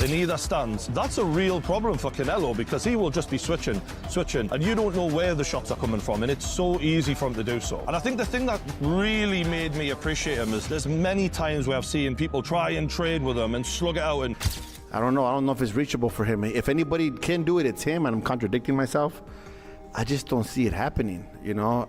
in either stance, that's a real problem for Canelo because he will just be switching, and you don't know where the shots are coming from, and it's so easy for him to do so. And I think the thing that really made me appreciate him is there's many times where I've seen people try and trade with him and slug it out and... I don't know if it's reachable for him. If anybody can do it, it's him, and I'm contradicting myself. I just don't see it happening, you know?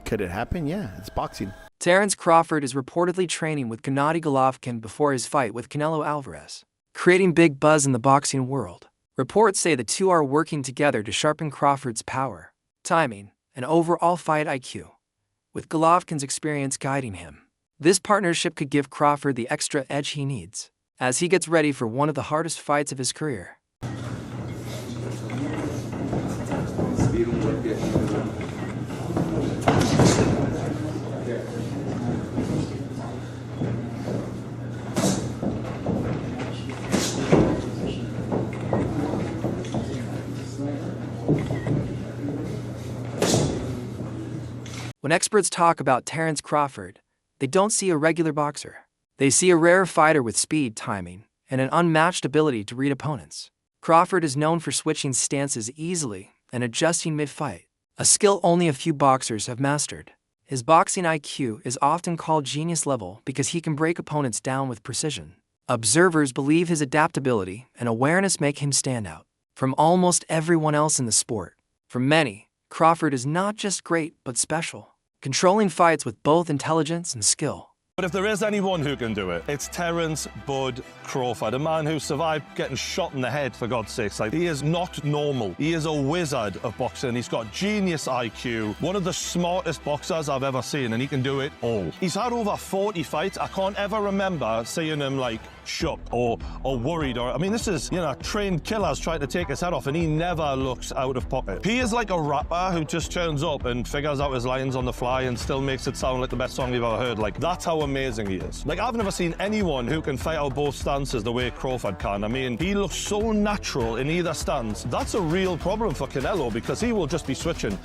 Could it happen? Yeah, it's boxing. Terence Crawford is reportedly training with Gennady Golovkin before his fight with Canelo Alvarez, creating big buzz in the boxing world. Reports say the two are working together to sharpen Crawford's power, timing, and overall fight IQ, with Golovkin's experience guiding him. This partnership could give Crawford the extra edge he needs as he gets ready for one of the hardest fights of his career. When experts talk about Terence Crawford, they don't see a regular boxer. They see a rare fighter with speed, timing, and an unmatched ability to read opponents. Crawford is known for switching stances easily and adjusting mid-fight, a skill only a few boxers have mastered. His boxing IQ is often called genius level because he can break opponents down with precision. Observers believe his adaptability and awareness make him stand out from almost everyone else in the sport. For many, Crawford is not just great but special, controlling fights with both intelligence and skill. But if there is anyone who can do it, it's Terence Bud Crawford, a man who survived getting shot in the head, for God's sakes. Like, he is not normal. He is a wizard of boxing. He's got genius IQ, one of the smartest boxers I've ever seen, and he can do it all. He's had over 40 fights. I can't ever remember seeing him, like, shook or worried. I mean, this is, you know, trained killers trying to take his head off, and he never looks out of pocket. He is like a rapper who just turns up and figures out his lines on the fly and still makes it sound like the best song you've ever heard. Like, that's how amazing he is. Like, I've never seen anyone who can fight out both stances the way Crawford can. I mean, he looks so natural in either stance. That's a real problem for Canelo because he will just be switching,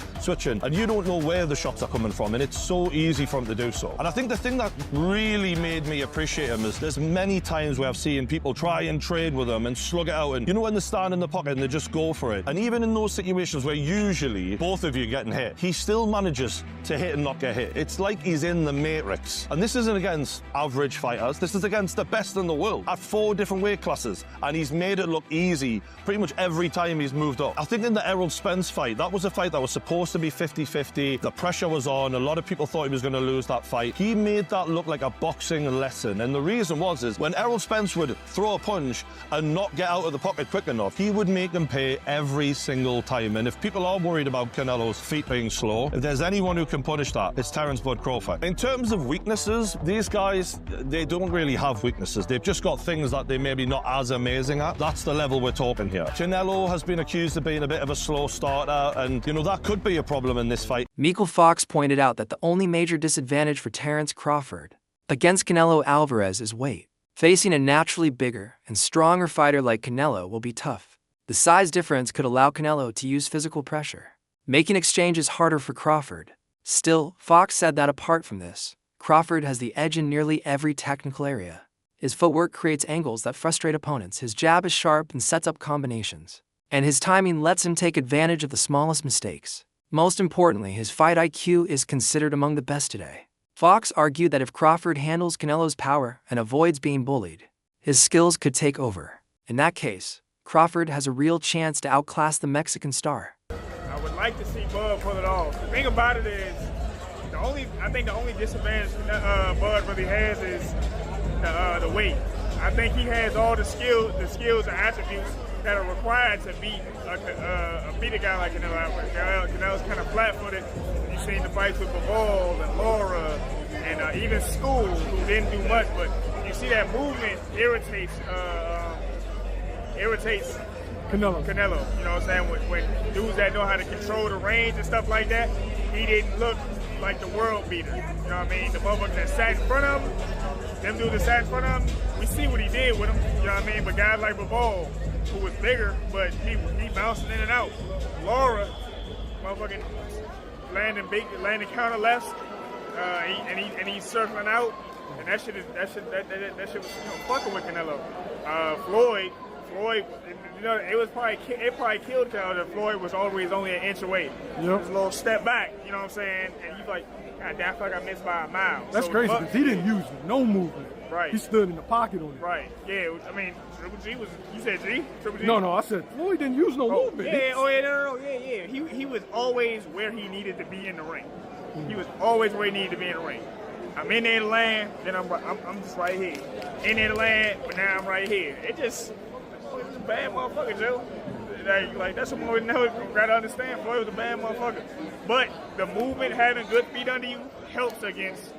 and you don't know where the shots are coming from, and it's so easy for him to do so. And I think the thing that really made me appreciate him is there's many times where I've seen people try and trade with him and slug it out, and you know, when they stand in the pocket and they just go for it. And even in those situations where usually both of you are getting hit, he still manages to hit and not get hit. It's like he's in the Matrix. And this isn't against average fighters. This is against the best in the world at 4 different weight classes, and he's made it look easy pretty much every time he's moved up. I think in the Errol Spence fight, that was a fight that was supposed to be 50-50. The pressure was on. A lot of people thought he was going to lose that fight. He made that look like a boxing lesson, and the reason is when Errol Spence would throw a punch and not get out of the pocket quick enough, he would make them pay every single time. And if people are worried about Canelo's feet being slow, if there's anyone who can punish that, it's Terence Bud Crawford. In terms of weaknesses, these guys, they don't really have weaknesses. They've just got things that they maybe not as amazing at. That's the level we're talking here. Canelo has been accused of being a bit of a slow starter, and, you know, that could be a problem in this fight. Michael Fox pointed out that the only major disadvantage for Terence Crawford against Canelo Alvarez is weight. Facing a naturally bigger and stronger fighter like Canelo will be tough. The size difference could allow Canelo to use physical pressure, making exchanges harder for Crawford. Still, Fox said that apart from this, Crawford has the edge in nearly every technical area. His footwork creates angles that frustrate opponents, his jab is sharp and sets up combinations, and his timing lets him take advantage of the smallest mistakes. Most importantly, his fight IQ is considered among the best today. Fox argued that if Crawford handles Canelo's power and avoids being bullied, his skills could take over. In that case, Crawford has a real chance to outclass the Mexican star. I would like to see Bud pull it off. The thing about it is, I think the only disadvantage Bud really has is the weight. I think he has all the skills and attributes that are required to beat a guy like Canelo Alvarez. Canelo's kind of flat-footed. You've seen the fights with Bivol and Laura and even School, who didn't do much, but you see that movement irritates Canelo. You know what I'm saying? When dudes that know how to control the range and stuff like that, he didn't look like the world beater. You know what I mean? The motherfuckers that sat in front of him, them dudes that sat in front of him, we see what he did with him. You know what I mean? But guys like Bivol, who was bigger, but he bouncing in and out. Laura, motherfucking landing counter lefts, and he's circling out, and that shit was fucking with Canelo. Floyd, it probably killed Canelo that Floyd was always only an inch away. Yep. Just a little step back, you know what I'm saying? And he's like, God damn, I feel like I missed by a mile. That's crazy because he didn't use no movement. Right. He stood in the pocket on it. Right. Yeah. I mean, Triple G was. You said G? Triple G? No, I said Floyd didn't use no movement. Yeah. Oh yeah. No. Yeah. He was always where he needed to be in the ring. He was always where he needed to be in the ring. I'm in there to land, then I'm just right here. In there to land, but now I'm right here. It just Floyd was a bad motherfucker, Joe. Like that's what we gotta understand. Floyd was a bad motherfucker. But the movement, having good feet under you, helps against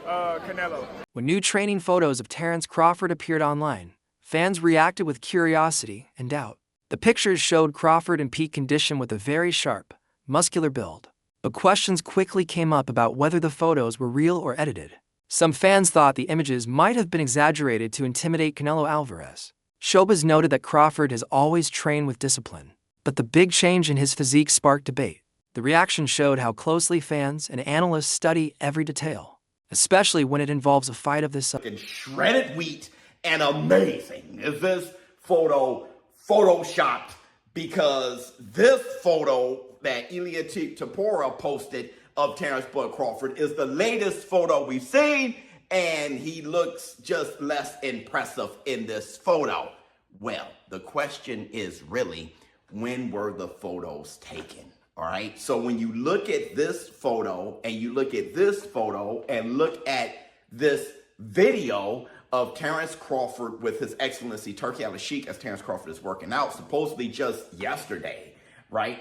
Canelo. When new training photos of Terence Crawford appeared online, fans reacted with curiosity and doubt. The pictures showed Crawford in peak condition with a very sharp, muscular build. But questions quickly came up about whether the photos were real or edited. Some fans thought the images might have been exaggerated to intimidate Canelo Alvarez. Showbiz noted that Crawford has always trained with discipline, but the big change in his physique sparked debate. The reaction showed how closely fans and analysts study every detail, especially when it involves a fight of this size. Shredded wheat and amazing. Is this photo photoshopped? Because this photo that Ilia Topuria posted of Terence Bud Crawford is the latest photo we've seen, and he looks just less impressive in this photo. Well, the question is really, when were the photos taken? All right, so when you look at this photo and you look at this photo and look at this video of Terence Crawford with His Excellency Turki Al-Sheikh as Terence Crawford is working out, supposedly just yesterday, right?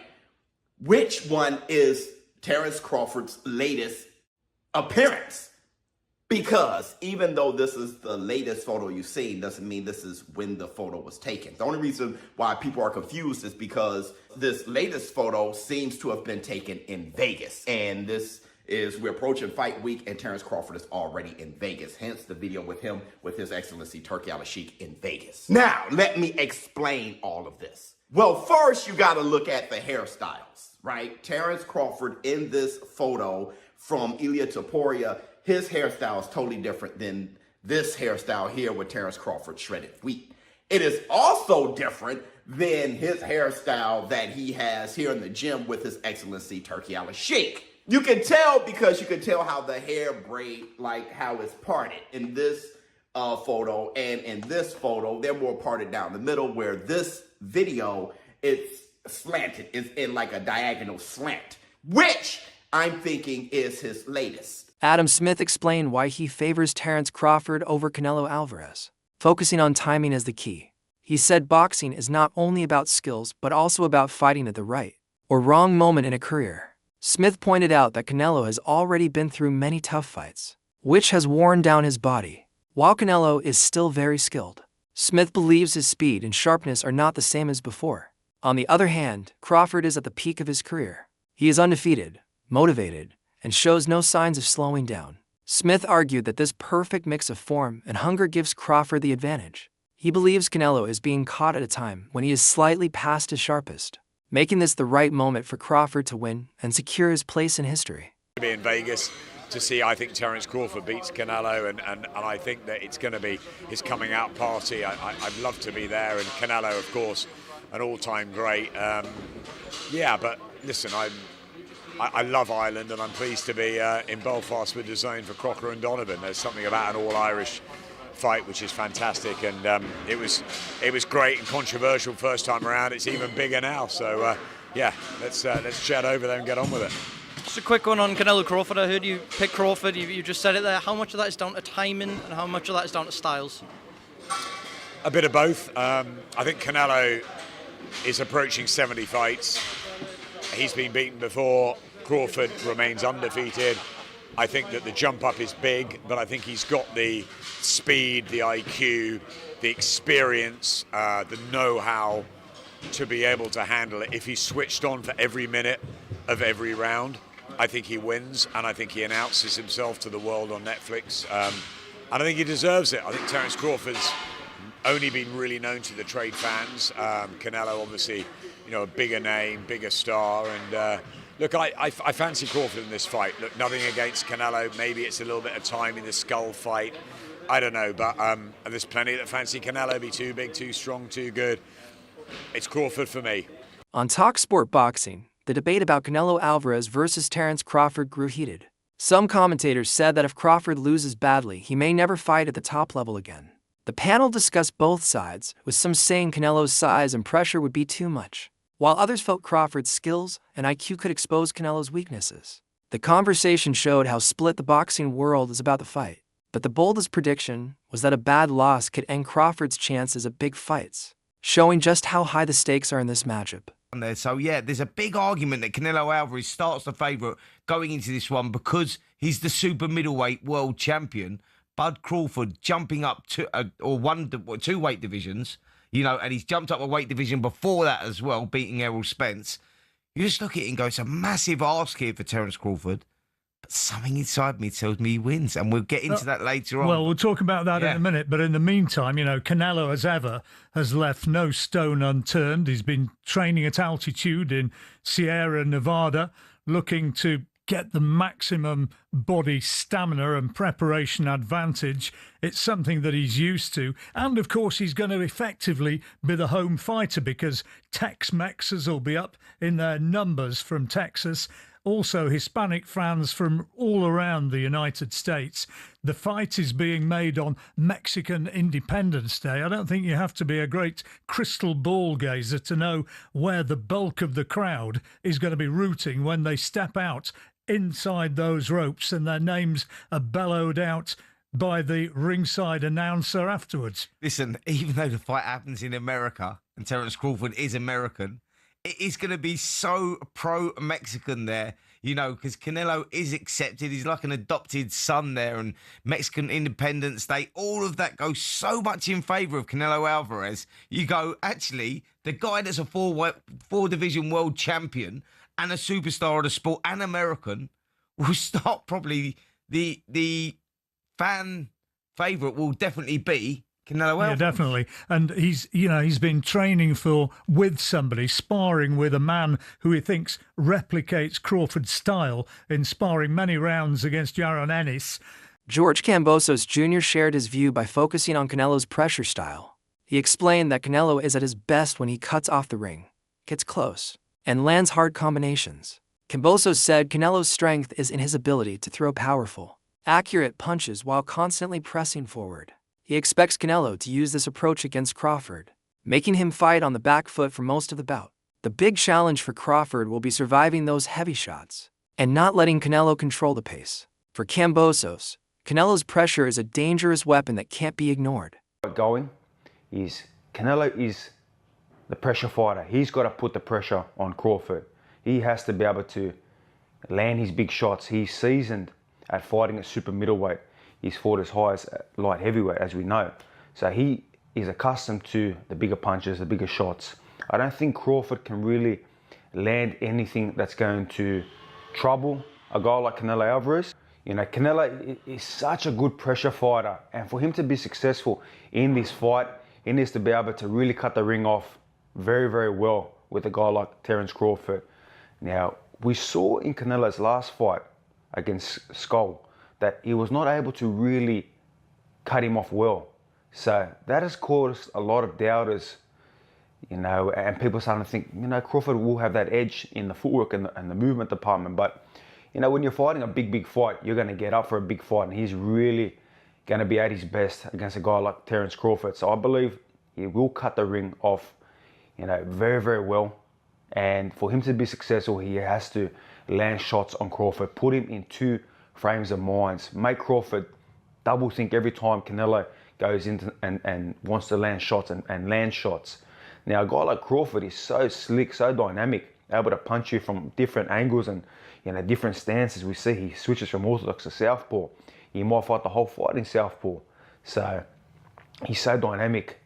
Which one is Terence Crawford's latest appearance? Because even though this is the latest photo you've seen, doesn't mean this is when the photo was taken. The only reason why people are confused is because this latest photo seems to have been taken in Vegas. And we're approaching fight week and Terence Crawford is already in Vegas. Hence the video with him with His Excellency Turki Al-Sheikh in Vegas. Now, let me explain all of this. Well, first you got to look at the hairstyles, right? Terence Crawford in this photo from Ilia Topuria, his hairstyle is totally different than this hairstyle here with Terence Crawford shredded wheat. It is also different than his hairstyle that he has here in the gym with His Excellency Turki Al-Sheikh. You can tell because you can tell how the hair braid, like how it's parted in this photo, and in this photo, they're more parted down the middle, where this video, it's slanted. It's in like a diagonal slant, which I'm thinking is his latest. Adam Smith explained why he favors Terence Crawford over Canelo Alvarez, focusing on timing as the key. He said boxing is not only about skills, but also about fighting at the right or wrong moment in a career. Smith pointed out that Canelo has already been through many tough fights, which has worn down his body. While Canelo is still very skilled, Smith believes his speed and sharpness are not the same as before. On the other hand, Crawford is at the peak of his career. He is undefeated, motivated, and shows no signs of slowing down. Smith argued that this perfect mix of form and hunger gives Crawford the advantage. He believes Canelo is being caught at a time when he is slightly past his sharpest, making this the right moment for Crawford to win and secure his place in history. To be in Vegas to see, I think Terence Crawford beats Canelo, and I think that it's going to be his coming out party. I'd love to be there, and Canelo, of course, an all-time great. Yeah, but listen, I love Ireland, and I'm pleased to be in Belfast with DAZN for Crocker and Donovan. There's something about an all-Irish fight which is fantastic, and it was great and controversial first time around. It's even bigger now, so yeah, let's chat over there and get on with it. Just a quick one on Canelo Crawford. I heard you pick Crawford. You just said it there. How much of that is down to timing, and how much of that is down to styles? A bit of both. I think Canelo is approaching 70 fights. He's been beaten before. Crawford remains undefeated. I think that the jump up is big, but I think he's got the speed, the IQ, the experience, the know-how to be able to handle it. If he's switched on for every minute of every round, I think he wins, and I think he announces himself to the world on Netflix. And I think he deserves it. I think Terence Crawford's only been really known to the trade fans. Canelo, obviously, a bigger name, bigger star, and look, I fancy Crawford in this fight. Look, nothing against Canelo. Maybe it's a little bit of time in the skull fight. I don't know, but there's plenty that fancy Canelo be too big, too strong, too good. It's Crawford for me. On TalkSport Boxing, the debate about Canelo Alvarez versus Terence Crawford grew heated. Some commentators said that if Crawford loses badly, he may never fight at the top level again. The panel discussed both sides, with some saying Canelo's size and pressure would be too much, while others felt Crawford's skills and IQ could expose Canelo's weaknesses. The conversation showed how split the boxing world is about the fight, but the boldest prediction was that a bad loss could end Crawford's chances at big fights, showing just how high the stakes are in this matchup. So, yeah, there's a big argument that Canelo Alvarez starts the favourite going into this one because he's the super middleweight world champion. Bud Crawford jumping up to two weight divisions, and he's jumped up a weight division before that as well, beating Errol Spence. You just look at it and go, it's a massive ask here for Terence Crawford. But something inside me tells me he wins, and we'll get into that later on. Well, we'll talk about that in a minute. But in the meantime, Canelo, as ever, has left no stone unturned. He's been training at altitude in Sierra Nevada, looking to get the maximum body stamina and preparation advantage. It's something that he's used to. And, of course, he's going to effectively be the home fighter because Tex-Mexers will be up in their numbers from Texas. Also, Hispanic fans from all around the United States. The fight is being made on Mexican Independence Day. I don't think you have to be a great crystal ball gazer to know where the bulk of the crowd is going to be rooting when they step out inside those ropes and their names are bellowed out by the ringside announcer afterwards. Listen, even though the fight happens in America and Terence Crawford is American, it is going to be so pro-Mexican there, because Canelo is accepted. He's like an adopted son there, and Mexican Independence Day, all of that goes so much in favour of Canelo Alvarez. You go, actually, the guy that's a four-division world champion and a superstar of the sport and American will start probably the fan favourite will definitely be Canelo Alvarez. Yeah, definitely. And he's been training with somebody, sparring with a man who he thinks replicates Crawford's style in sparring many rounds against Yaron Ennis. George Kambosos Jr. shared his view by focusing on Canelo's pressure style. He explained that Canelo is at his best when he cuts off the ring, gets close, and lands hard combinations. Kambosos said Canelo's strength is in his ability to throw powerful, accurate punches while constantly pressing forward. He expects Canelo to use this approach against Crawford, making him fight on the back foot for most of the bout. The big challenge for Crawford will be surviving those heavy shots and not letting Canelo control the pace. For Kambosos, Canelo's pressure is a dangerous weapon that can't be ignored. Canelo is the pressure fighter. He's got to put the pressure on Crawford. He has to be able to land his big shots. He's seasoned at fighting at super middleweight. He's fought as high as light heavyweight, as we know. So he is accustomed to the bigger punches, the bigger shots. I don't think Crawford can really land anything that's going to trouble a guy like Canelo Alvarez. Canelo is such a good pressure fighter. And for him to be successful in this fight, he needs to be able to really cut the ring off very, very well with a guy like Terence Crawford. Now, we saw in Canelo's last fight against Skull that he was not able to really cut him off well. So that has caused a lot of doubters, and people starting to think, Crawford will have that edge in the footwork and the movement department. But, when you're fighting a big fight, you're going to get up for a big fight, and he's really going to be at his best against a guy like Terence Crawford. So I believe he will cut the ring off, very, very well. And for him to be successful, he has to land shots on Crawford, put him in two frames of minds, make Crawford double think every time Canelo goes into and wants to land shots and land shots. Now, a guy like Crawford is so slick, so dynamic, able to punch you from different angles and different stances. We see he switches from orthodox to southpaw. He might fight the whole fight in southpaw. So he's so dynamic.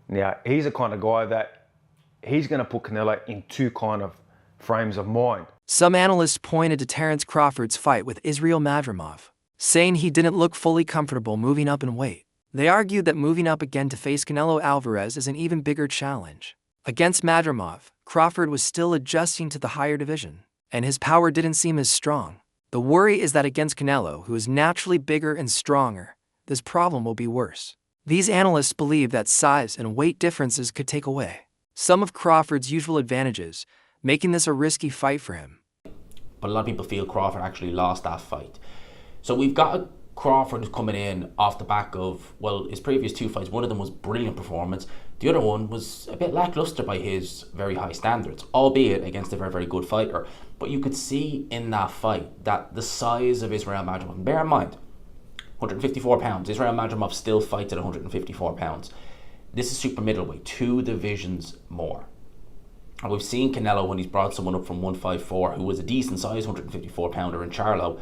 Now, he's the kind of guy that he's going to put Canelo in two kind of frames of mind. Some analysts pointed to Terence Crawford's fight with Israil Madrimov, saying he didn't look fully comfortable moving up in weight. They argued that moving up again to face Canelo Alvarez is an even bigger challenge. Against Madrimov, Crawford was still adjusting to the higher division, and his power didn't seem as strong. The worry is that against Canelo, who is naturally bigger and stronger, this problem will be worse. These analysts believe that size and weight differences could take away some of Crawford's usual advantages, making this a risky fight for him. But a lot of people feel Crawford actually lost that fight. So we've got Crawford who's coming in off the back of, well, his previous 2 fights. One of them was brilliant performance. The other one was a bit lackluster by his very high standards, albeit against a very, very good fighter. But you could see in that fight that the size of Israel Madrimov, bear in mind, 154 pounds. Israel Madrimov still fights at 154 pounds. This is super middleweight, 2 divisions more. And we've seen Canelo when he's brought someone up from 154 who was a decent size 154 pounder in Charlo.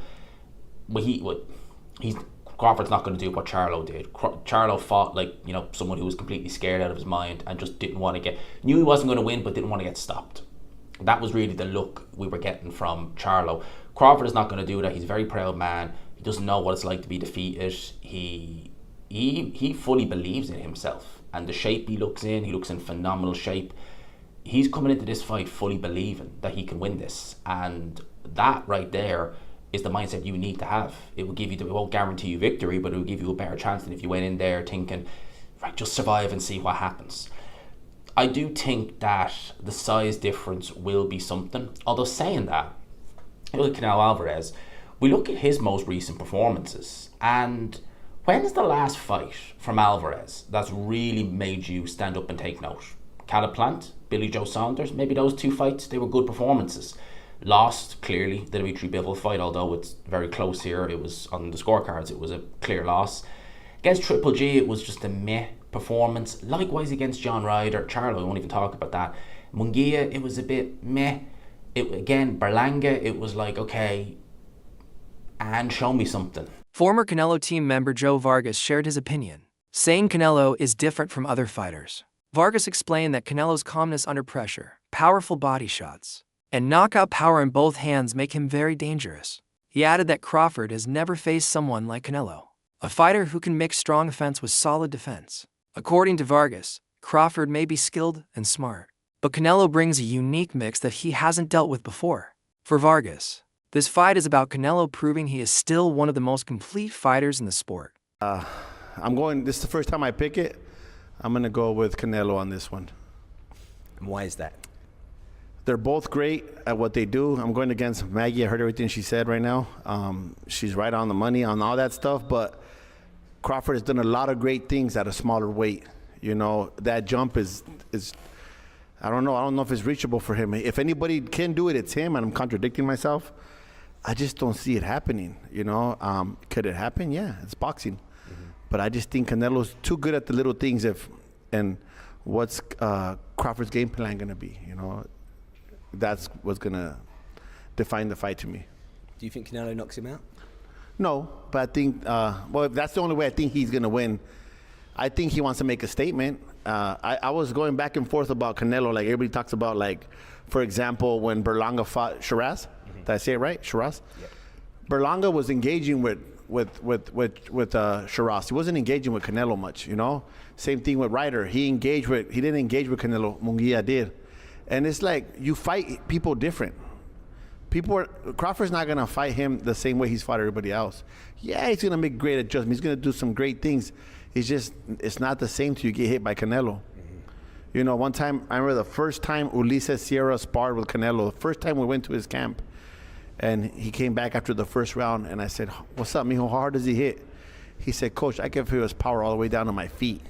Crawford's not going to do what Charlo did. Charlo fought like, someone who was completely scared out of his mind and just knew he wasn't going to win but didn't want to get stopped. That was really the look we were getting from Charlo. Crawford is not going to do that. He's a very proud man. He doesn't know what it's like to be defeated. He fully believes in himself. And the shape he looks in phenomenal shape. He's coming into this fight fully believing that he can win this. And that right there is the mindset you need to have. It won't guarantee you victory, but it will give you a better chance than if you went in there thinking, right, just survive and see what happens. I do think that the size difference will be something. Although saying that, look at Canelo Alvarez, we look at his most recent performances, and when's the last fight from Alvarez that's really made you stand up and take note? Caliplant, Billy Joe Saunders, maybe those 2 fights, they were good performances. Lost, clearly, the Dimitri Bivol fight, although it's very close here. It was on the scorecards, it was a clear loss. Against Triple G, it was just a meh performance. Likewise against John Ryder, Charlo, I won't even talk about that. Munguia, it was a bit meh. Berlanga, it was like, okay, and show me something. Former Canelo team member Joe Vargas shared his opinion, saying Canelo is different from other fighters. Vargas explained that Canelo's calmness under pressure, powerful body shots, and knockout power in both hands make him very dangerous. He added that Crawford has never faced someone like Canelo, a fighter who can mix strong offense with solid defense. According to Vargas, Crawford may be skilled and smart, but Canelo brings a unique mix that he hasn't dealt with before. For Vargas, this fight is about Canelo proving he is still one of the most complete fighters in the sport. This is the first time I pick it. I'm going to go with Canelo on this one. And why is that? They're both great at what they do. I'm going against Maggie. I heard everything she said right now. She's right on the money on all that stuff, but Crawford has done a lot of great things at a smaller weight. That jump is I don't know if it's reachable for him. If anybody can do it, it's him, and I'm contradicting myself. I just don't see it happening, Could it happen? Yeah, it's boxing. Mm-hmm. But I just think Canelo's too good at the little things and what's Crawford's game plan going to be, That's what's going to define the fight to me. Do you think Canelo knocks him out? No, but I think, that's the only way I think he's going to win. I think he wants to make a statement. I was going back and forth about Canelo, like everybody talks about, like, for example, when Berlanga fought Shiraz. Mm-hmm. Did I say it right? Shiraz? Yeah. Berlanga was engaging with Shiraz. He wasn't engaging with Canelo much, Same thing with Ryder. He didn't engage with Canelo. Munguia did. And it's like you fight people different. Crawford's not going to fight him the same way he's fought everybody else. Yeah, he's going to make great adjustments. He's going to do some great things. It's not the same till you get hit by Canelo. Mm-hmm. One time, I remember the first time Ulises Sierra sparred with Canelo, the first time we went to his camp, and he came back after the first round, and I said, "What's up, mijo? How hard does he hit?" He said, "Coach, I can feel his power all the way down to my feet."